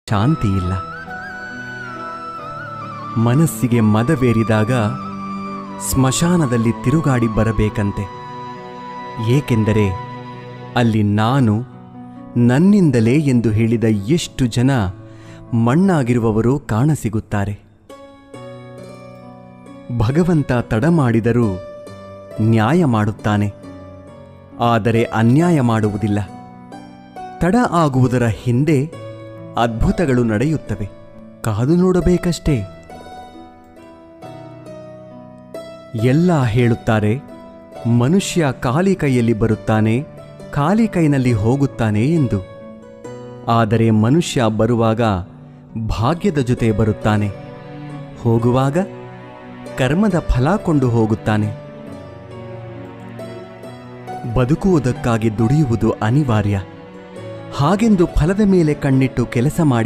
ಶಾಂತಿಯಿಲ್ಲ. ಮನಸ್ಸಿಗೆ ಮದವೇರಿದಾಗ ಸ್ಮಶಾನದಲ್ಲಿ ತಿರುಗಾಡಿ ಬರಬೇಕಂತೆ. ಏಕೆಂದರೆ ಅಲ್ಲಿ ನಾನು ನನ್ನಿಂದಲೇ ಎಂದು ಹೇಳಿದ ಎಷ್ಟು ಜನ ಮಣ್ಣಾಗಿರುವವರು ಕಾಣಸಿಗುತ್ತಾರೆ. ಭಗವಂತ ತಡ ಮಾಡಿದರೂ ನ್ಯಾಯ ಮಾಡುತ್ತಾನೆ, ಆದರೆ ಅನ್ಯಾಯ ಮಾಡುವುದಿಲ್ಲ. ತಡ ಆಗುವುದರ ಹಿಂದೆ ಅದ್ಭುತಗಳು ನಡೆಯುತ್ತವೆ, ಕಾದು ನೋಡಬೇಕಷ್ಟೇ. ಎಲ್ಲ ಹೇಳುತ್ತಾರೆ, ಮನುಷ್ಯ ಖಾಲಿ ಕೈಯಲ್ಲಿ ಬರುತ್ತಾನೆ, ಖಾಲಿ ಕೈನಲ್ಲಿ ಹೋಗುತ್ತಾನೆ ಎಂದು. ಆದರೆ ಮನುಷ್ಯ ಬರುವಾಗ ಭಾಗ್ಯದ ಜೊತೆ ಬರುತ್ತಾನೆ, ಹೋಗುವಾಗ ಕರ್ಮದ ಫಲ ಕೊಂಡು ಹೋಗುತ್ತಾನೆ. ಬದುಕುವುದಕ್ಕಾಗಿ ದುಡಿಯುವುದು ಅನಿವಾರ್ಯ. ಹಾಗೆಂದು ಫಲದ ಮೇಲೆ ಕಣ್ಣಿಟ್ಟು ಕೆಲಸ ಮಾಡಿದ